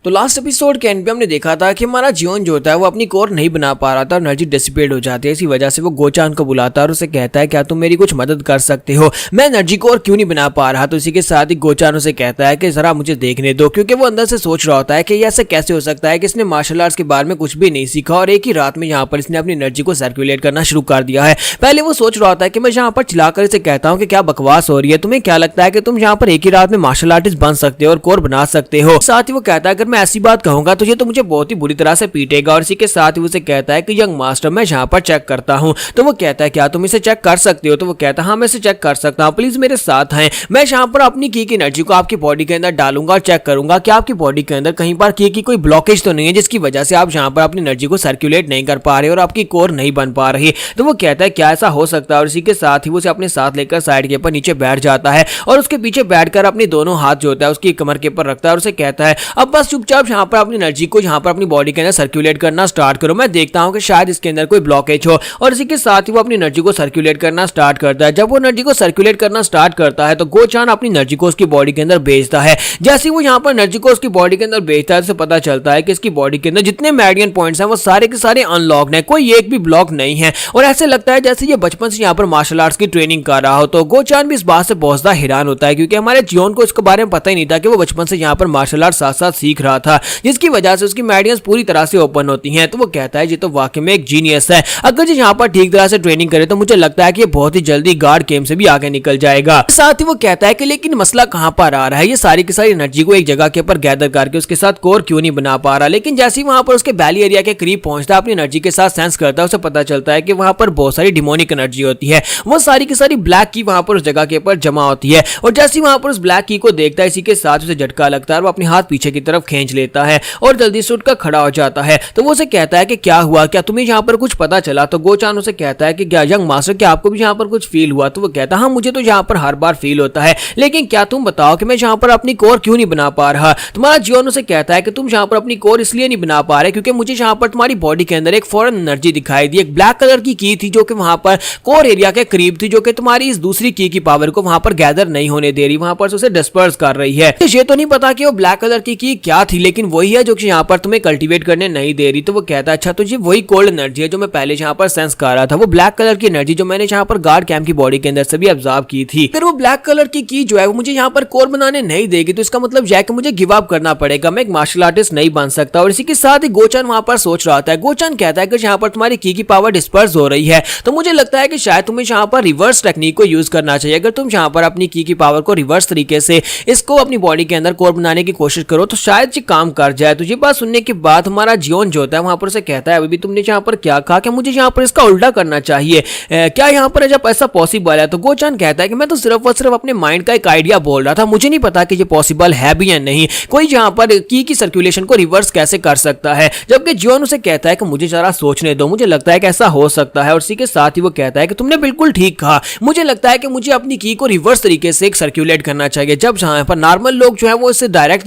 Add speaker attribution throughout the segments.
Speaker 1: तो last episode के and पे हमने देखा था कि हमारा जियोन जो होता है वो अपनी कोर नहीं बना पा रहा था और एनर्जी डिसिपेट हो जाती है। इसी वजह से वो गोचान को बुलाता है और उसे कहता है क्या तुम मेरी कुछ मदद कर सकते हो, मैं एनर्जी कोर क्यों नहीं बना पा रहा। तो इसी के साथ ही गोचान उसे कहता है कि जरा मुझे देखने दो, क्योंकि वो अंदर से सोच रहा होता है कि ये ऐसे कैसे हो सकता है कि इसने मार्शल आर्ट्स के बारे में कुछ भी नहीं सीखा और एक ही रात में यहाँ पर इसने अपनी एनर्जी को सर्कुलेट करना शुरू कर दिया है। पहले वो सोच रहा होता है कि मैं यहाँ पर चिल्लाकर इसे कहता हूँ कि क्या बकवास हो रही है, तुम्हें क्या लगता है कि तुम यहाँ पर एक ही रात में मार्शल आर्टिस्ट बन सकते हो और कोर बना सकते हो। साथ ही वो कहता है अगर मैं ऐसी बात कहूंगा तो ये तो मुझे बहुत ही बुरी तरह से पीटेगा। और इसी के साथ ही उसे कहता है कि यंग मास्टर मैं यहाँ पर चेक करता हूँ। तो वो कहता है क्या तुम इसे चेक कर सकते हो। तो वो कहता है हाँ मैं इसे चेक कर सकता हूँ, प्लीज मेरे साथ हैं। मैं यहाँ पर अपनी की एनर्जी को आपकी बॉडी के अंदर डालूंगा और चेक करूंगा कि आपकी बॉडी के अंदर कहीं पर की कोई ब्लॉकेज तो नहीं है जिसकी वजह से आप यहाँ पर अपनी एनर्जी को सर्कुलेट नहीं कर पा रहे और आपकी कोर नहीं बन पा रही। तो वो कहता है क्या ऐसा हो सकता है। और इसी के साथ ही वो उसे अपने साथ लेकर साइड के ऊपर नीचे बैठ जाता है और उसके पीछे बैठकर अपने दोनों हाथ जो होता है उसकी कमर के ऊपर रखता है और उसे कहता है अब बस चुपचाप यहाँ पर अपनी एनर्जी को यहाँ पर अपनी बॉडी के अंदर सर्कुलेट करना स्टार्ट करो, मैं देखता हूँ कि शायद इसके अंदर कोई ब्लॉकेज हो। और इसी के साथ ही वो अपनी एनर्जी को सर्कुलेट करना स्टार्ट करता है। जब वो एनर्जी को सर्कुलेट करना स्टार्ट करता है तो गोचान अपनी एनर्जी को उसकी बॉडी के अंदर भेजता है। जैसे वो यहाँ पर एनर्जी को उसकी बॉडी के अंदर भेजता है तो पता चलता है कि इसकी बॉडी के अंदर जितने मेरिडियन पॉइंट्स हैं वो सारे के सारे अनलॉक्ड हैं, कोई एक भी ब्लॉक नहीं है। और ऐसे लगता है जैसे ये बचपन से यहाँ पर मार्शल आर्ट्स की ट्रेनिंग कर रहा हो। तो गोचान भी इस बात से बहुत ज्यादा हैरान होता है क्योंकि हमारे जियोन को इसके बारे में पता ही नहीं था कि वो बचपन से यहाँ पर मार्शल आर्ट साथ साथ सीख रहा था, जिसकी वजह से उसकी मेरिडियंस पूरी तरह से ओपन होती हैं। तो वो कहता है ये तो वाकई में एक जीनियस है, अगर ये यहाँ पर ठीक तरह से ट्रेनिंग करे तो मुझे लगता है कि ये बहुत ही जल्दी गार्ड गेम से भी आगे निकल जाएगा। साथ ही वो कहता है कि लेकिन मसला कहाँ पर आ रहा है, ये सारी की सारी एनर्जी को एक जगह के ऊपर गैदर करके उसके साथ कोर क्यों नहीं बना पा रहा। लेकिन जैसे ही वहां पर उसके बैली एरिया के करीब पहुंचता है अपनी एनर्जी के साथ सेंस करता है, उसे पता चलता है कि वहां पर बहुत सारी डिमोनिक एनर्जी होती है। वो सारी की सारी ब्लैक की वहां पर उस जगह के ऊपर जमा होती है और जैसे ही वहां पर उस ब्लैक की को देखता है इसी के साथ उसे झटका लगता है, वो अपने हाथ पीछे की तरफ खींच लेता है और जल्दी से उठकर खड़ा हो जाता है। तो वो उसे कहता है कि क्या हुआ, क्या तुम्हें यहाँ पर कुछ पता चला। तो गोचान उसे कहता है कि क्या यंग मास्टर क्या आपको भी यहाँ पर कुछ फील हुआ। तो वो कहता है हाँ मुझे तो यहाँ पर हर बार फील होता है, लेकिन क्या तुम बताओ कि मैं यहाँ पर अपनी कोर क्यों नहीं बना पा रहा। तुम्हारा जियोन उसे कहता है कि तुम यहाँ पर अपनी कोर इसलिए नहीं बना पा रहे क्योंकि मुझे यहाँ पर तुम्हारी बॉडी के अंदर एक फॉरेन एनर्जी दिखाई दी, एक ब्लैक कलर की थी जो कि वहां पर कोर एरिया के करीब थी, जो कि तुम्हारी इस दूसरी की पावर को वहां पर गैदर नहीं होने दे रही, वहां पर उसे डिस्पर्स कर रही है। ये तो नहीं पता कि वो ब्लैक कलर की क्या थी, लेकिन वही है जो कि यहाँ पर तुम्हें कल्टीवेट करने नहीं दे रही। तो वो कहता है अच्छा तो ये वही कोल्ड एनर्जी है जो मैं पहले यहाँ पर सेंस कर रहा था, वो ब्लैक कलर की एनर्जी जो मैंने यहाँ पर गार्ड कैंप की बॉडी के अंदर से भी ऑब्जर्व की थी। अगर वो ब्लैक कलर की जो है वो मुझे यहाँ पर कोर बनाने नहीं देगी तो इसका मतलब यह कि मुझे गिव अप करना पड़ेगा, मैं एक मार्शल आर्टिस्ट नहीं बन सकता। और इसी के साथ ही गोचान वहां पर सोच रहा था। गोचान कहता है कि यहाँ पर तुम्हारी की पावर डिस्पर्स हो रही है तो मुझे लगता है कि शायद तुम्हें यहाँ पर रिवर्स टेक्निक को यूज करना चाहिए। अगर तुम यहाँ पर अपनी की पावर को रिवर्स तरीके से इसको अपनी बॉडी के अंदर कोर बनाने की कोशिश करो तो शायद ये काम कर जाए। तो ये बात सुनने के बाद हमारा जियोन जो होता है वहां पर उसे कहता है अभी तुमने यहाँ पर क्या कहा कि मुझे यहाँ पर इसका उल्टा करना चाहिए, क्या यहाँ पर जब ऐसा पॉसिबल है। तो गोचान कहता है कि मैं तो सिर्फ और सिर्फ अपने माइंड का एक आइडिया बोल रहा था, मुझे नहीं पता कि ये पॉसिबल है भी या नहीं, कोई यहाँ पर की सर्कुलेशन को रिवर्स कैसे कर सकता है। जबकि जियोन उसे कहता है कि मुझे जरा सोचने दो, मुझे लगता है कि ऐसा हो सकता है। और इसी के साथ ही वो कहता है कि तुमने बिल्कुल ठीक कहा, मुझे लगता है कि मुझे अपनी की को रिवर्स तरीके से सर्कुलेट करना चाहिए। जब यहाँ पर नॉर्मल लोग जो है वो इसे डायरेक्ट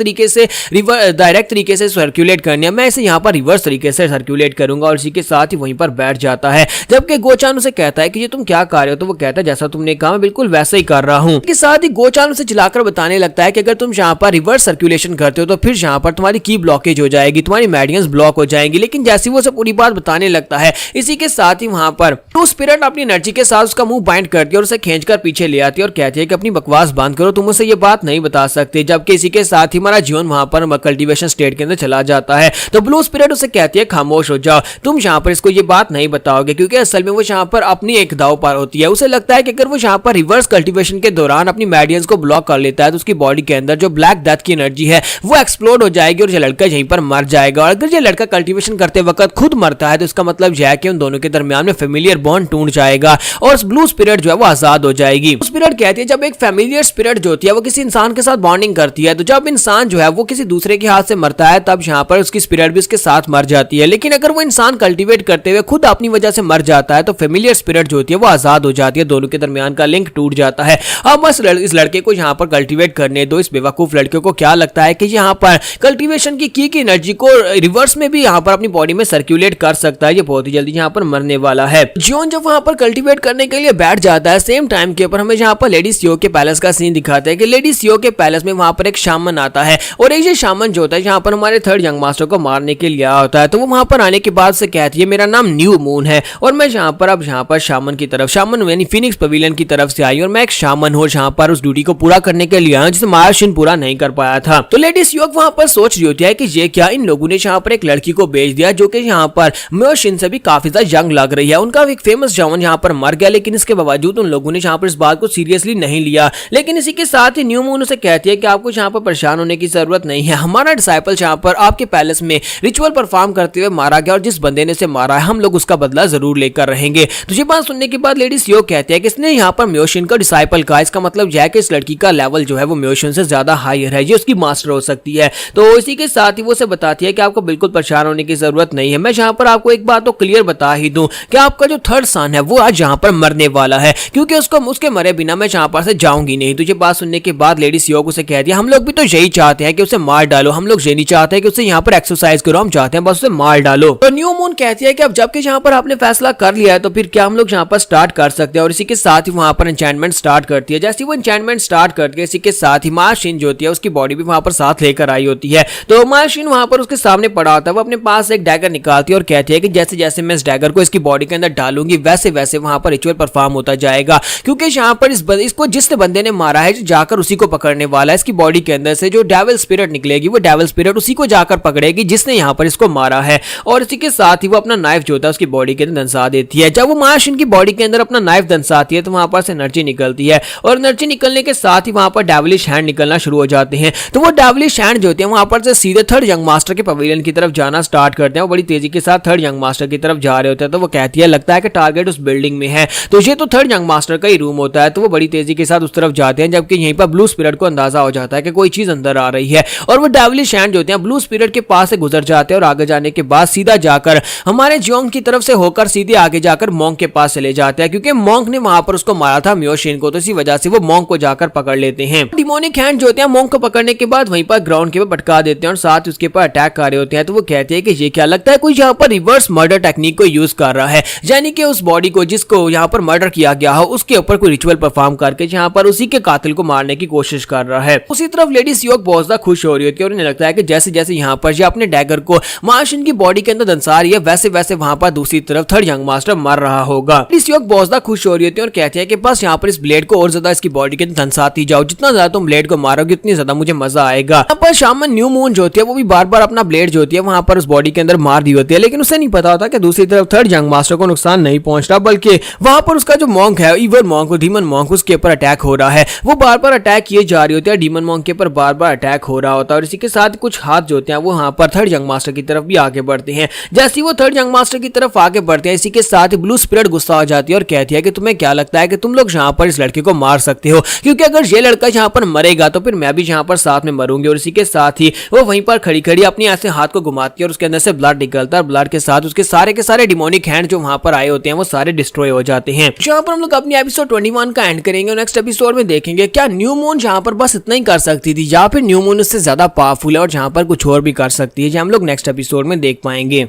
Speaker 1: तरीके से सर्कुलेट करने हैं, मैं इसे यहाँ पर रिवर्स तरीके से सर्कुलेट करूंगा। और इसी के साथ ही वहीं पर बैठ जाता है। जबकि गोचान उसे कहता है कि ये तुम क्या कर रहे हो। तो वो कहता है जैसा तुमने कहा मैं बिल्कुल वैसा ही कर रहा हूँ। इसके साथ ही गोचान उसे चिल्लाकर बताने लगता है कि अगर तुम यहाँ पर रिवर्स सर्कुलेशन करते हो तो फिर यहाँ पर तुम्हारी की ब्लॉकेज हो जाएगी, तुम्हारी मेरिडियंस ब्लॉक हो जाएंगी। लेकिन जैसे वो पूरी बात बताने लगता है इसी के साथ ही वहां पर टू स्पिरिट अपनी एनर्जी के साथ उसका मुंह बाइंड करती है और उसे खींचकर पीछे ले आती है और कहती है कि अपनी बकवास बंद करो, तुम उसे ये बात नहीं बता सकते। जबकि इसी के साथ ही हमारा जीवन वहां पर कल्टीवेशन स्टेट के अंदर चला जाता है। तो ब्लू स्पिरिट उसे कहती है खामोश हो जाओ, तुम यहाँ पर इसको ये बात नहीं बताओगे, क्योंकि असल में वो यहाँ पर अपनी एक दाव पार होती है। उसे लगता है कि अगर वो यहाँ पर रिवर्स कल्टीवेशन के दौरान अपनी मेरिडियंस को ब्लॉक कर लेता है तो उसकी बॉडी के अंदर जो ब्लैक डेथ की एनर्जी है वो एक्सप्लोड हो जाएगी और ये लड़का यहीं पर मर जाएगा। और अगर ये लड़का कल्टीवेशन करते वक्त खुद मरता है तो इसका मतलब यह है कि उन दोनों के दरमियान में फेमिलियर बॉन्ड टूट जाएगा और ब्लू स्पिरिट जो है वो आजाद हो जाएगी। स्पिरिट कहती है जब एक फेमिलियर स्पिरिट जो होती है वो किसी इंसान के साथ बॉन्डिंग करती है तो जब इंसान जो है वो किसी दूसरे के हाथ से मरता है तब यहाँ पर उसकी स्पिरिट भी उसके साथ मर जाती है। लेकिन अगर वो इंसान कल्टीवेट करते हुए खुद अपनी वजह से मर जाता है तो फेमिलियर स्पिरिट जो होती है वो आजाद हो जाती है, दोनों के दरमियान का लिंक टूट जाता है। अब बस इस लड़के को यहाँ पर कल्टीवेट करने दो। इस बेवकूफ लड़के को क्या लगता है कि यहाँ पर कल्टीवेशन की एनर्जी को रिवर्स में भी यहाँ पर अपनी बॉडी में सर्कुलेट कर सकता है, ये बहुत ही जल्दी यहाँ पर मरने वाला है। जियोन जब वहां पर कल्टीवेट करने के लिए बैठ जाता है सेम टाइम के ऊपर हमें यहाँ पर लेडी सीओ के पैलेस का सीन दिखाता है कि लेडी सीओ के पैलेस में वहां पर एक शामन आता है और एक शामन शामन जो होता है यहाँ पर हमारे थर्ड यंग मास्टर को मारने के लिए आया होता है। तो वो वहां पर आने के बाद से कहती है मेरा नाम न्यू मून है और मैं यहाँ पर शामन की तरफ शामन यानी फिनिक्स पवेलियन की तरफ से आई और मैं एक शामन हूँ जहाँ पर उस ड्यूटी को पूरा करने के लिए आया जिसे मार्शिन पूरा नहीं कर पाया था। तो लेडी सियोक वहां पर सोच रही होती है कि ये क्या इन लोगों ने यहाँ पर एक लड़की को भेज दिया जो कि यहाँ पर म्योशिन से भी काफी ज्यादा यंग लग रही है। उनका एक फेमस जवान यहाँ पर मर गया, लेकिन इसके बावजूद उन लोगों ने यहाँ पर इस बात को सीरियसली नहीं लिया। लेकिन इसी के साथ ही न्यू मून उसे कहती है कि आपको यहाँ पर परेशान होने की जरूरत नहीं है, हमारा डिसाइपल यहाँ पर आपके पैलेस में रिचुअल परफॉर्म करते हुए मारा गया और जिस बंदे ने इसे मारा है हम लोग उसका बदला जरूर लेकर रहेंगे। तो ये बात सुनने के बाद लेडी सियोक कहती है कि इसने यहाँ पर म्योशिन का डिसाइपल कहा, इसका मतलब यह है कि इस लड़की का लेवल जो है वो म्योशिन से ज्यादा हायर है, ये उसकी मास्टर हो सकती है। तो इसी के साथ ही वो उसे बताती है कि आपको बिल्कुल परेशान होने की जरूरत नहीं है। मैं यहाँ पर आपको एक बात तो क्लियर बता ही दूं कि आपका जो थर्ड सन है वो आज यहाँ पर मरने वाला है, क्योंकि उसके मरे बिना मैं यहाँ पर से जाऊंगी नहीं। तुझे बात सुनने के बाद लेडी सियोक उसे कहती है हम लोग भी तो यही चाहते हैं कि उसे मार डालो, हम लोग ये नहीं चाहते हैं कि उसे यहाँ पर एक्सरसाइज करो, हम चाहते हैं बस उसे मार डालो। तो न्यू मून कहती है कि अब जबकि यहाँ पर आपने फैसला कर लिया है तो फिर क्या हम लोग यहाँ पर स्टार्ट कर सकते हैं। और इसी के साथ ही वहां पर एन्चेंटमेंट स्टार्ट करती है। जैसे वो एन्चेंटमेंट स्टार्ट करती है इसी के साथ ही मार्शिन जो होती है उसकी बॉडी भी वहां पर साथ लेकर आई होती है। तो मार्शिन वहां पर उसके सामने पड़ा होता है, वो अपने पास एक डैगर निकालती है और कहती है कि जैसे जैसे मैं इस डैगर को इसकी बॉडी के अंदर डालूंगी वैसे वैसे वहां पर रिचुअल परफॉर्म होता जाएगा, क्योंकि यहाँ पर इसको जिस बंदे ने मारा है जाकर उसी को पकड़ने वाला है। इसकी बॉडी के अंदर से जो डेविल स्पिरिट निकलेगी वो डेविल स्पिरिट उसी को जाकर पकड़ेगी जिसने यहाँ पर इसको मारा है। और इसी के साथ ही वो अपना नाइफ जो होता है उसकी बॉडी के अंदर दंसा देती है। जब वो मार्शिन की बॉडी के अंदर अपना नाइफ दंसाती है तो वहां पर से एनर्जी निकलती है और एनर्जी निकलने के साथ ही वहां पर डेविलिश हैंड निकलना शुरू हो जाते हैं। तो वो डेविलिश हैंड जो होते हैं वहां पर से सीधे थर्ड यंग मास्टर के पवेलियन की तरफ जाना स्टार्ट करते हैं। वो बड़ी तेजी के साथ थर्ड यंग मास्टर की तरफ जा रहे होते हैं। तो वो कहती है लगता है कि टारगेट उस बिल्डिंग में है, तो ये तो थर्ड यंग मास्टर का ही रूम होता है। तो वो बड़ी तेजी के साथ उस तरफ जाते हैं, जबकि यहीं पर ब्लू स्पिरिट को अंदाजा हो जाता है कि कोई चीज अंदर आ रही है और वो डेविलिश हैंड जो होते हैं ब्लू स्पिरिट के पास से गुजर जाते हैं और आगे जाने के बाद सीधा जाकर हमारे जियोंग की तरफ से होकर सीधे आगे जाकर मॉन्क के पास चले जाते हैं, क्योंकि मॉन्क ने वहां पर उसको मारा था म्योशिन को। तो इसी वजह से वो मॉन्क को जाकर पकड़ लेते हैं। डिमोनिक हैंड जो होते हैं मॉन्क को पकड़ने के बाद वहीं पर ग्राउंड के ऊपर भटका देते हैं और साथ उसके ऊपर अटैक कर रहे होते हैं। तो वो कहते हैं कि ये क्या लगता है कोई यहाँ पर रिवर्स मर्डर टेक्निक को यूज कर रहा है, यानी कि उस बॉडी को जिसको यहाँ पर मर्डर किया गया हो उसके ऊपर कोई रिचुअल परफॉर्म करके यहाँ पर उसी के कातिल को मारने की कोशिश कर रहा है। उसी तरफ लेडी सियोक बहुत ज्यादा खुश हो रही होती है और उन्हें लगता है कि जैसे जैसे यहाँ पर ये अपने डैगर को मार्शिन की बॉडी के अंदर दंसा रही है वैसे वैसे वहां पर दूसरी तरफ थर्ड यंग मास्टर मर रहा होगा। लेडी सियोक बहुत ज्यादा खुश हो रही होती है और कहती है कि बस यहाँ पर इस ब्लेड को और ज्यादा इसकी बॉडी के अंदर दंसाती जाओ, जितना ज्यादा तुम ब्लेड को मारोगे उतनी ज्यादा मुझे मजा आएगा। यहाँ पर शामन न्यू मून जो होती है वो भी बार बार अपना ब्लेड जो होती है वहां पर उस बॉडी के अंदर मार दी होती है, लेकिन उसे नहीं पता होता कि दूसरी तरफ थर्ड यंग मास्टर को नुकसान नहीं पहुंच रहा, बल्कि वहां पर उसका जो मॉन्क है इवल मॉन्क डीमन मॉन्क उसके ऊपर अटैक हो रहा है। वो बार बार अटैक किए जा रही होती है, डीमन मॉन्क के ऊपर बार बार अटैक हो रहा होता है और इसी के साथ कुछ हाथ जो होते हैं वो वहां पर थर्ड यंग मास्टर की तरफ भी आगे बढ़ते हैं। जैसे वो थर्ड यंग मास्टर की तरफ आगे बढ़ते हैं इसी के साथ ब्लू स्पिरिट गुस्सा हो जाती है और कहती है कि तुम्हें क्या लगता है कि तुम लोग यहाँ पर इस लड़के को मार सकते हो, क्योंकि अगर ये लड़का यहाँ पर मरेगा तो फिर मैं भी यहाँ पर साथ में मरूंगी। और इसी के साथ ही वो वहीं पर खड़ी खड़ी अपनी ऐसे हाथ को घुमाती है और उसके अंदर से ब्लड निकलता है और ब्लड के साथ उसके सारे के सारे डिमोनिक हैंड जो वहां पर आए होते हैं वो सारे डिस्ट्रॉय हो जाते हैं। यहाँ पर हम लोग अपनी एपिसोड 21 का एंड करेंगे और नेक्स्ट एपिसोड में देखेंगे क्या न्यू मून यहाँ पर बस इतना ही कर सकती थी या फिर न्यू मून उससे ज्यादा पावरफुल है और जहाँ पर कुछ और भी कर सकती है, जो हम लोग नेक्स्ट एपिसोड में देख पाएंगे।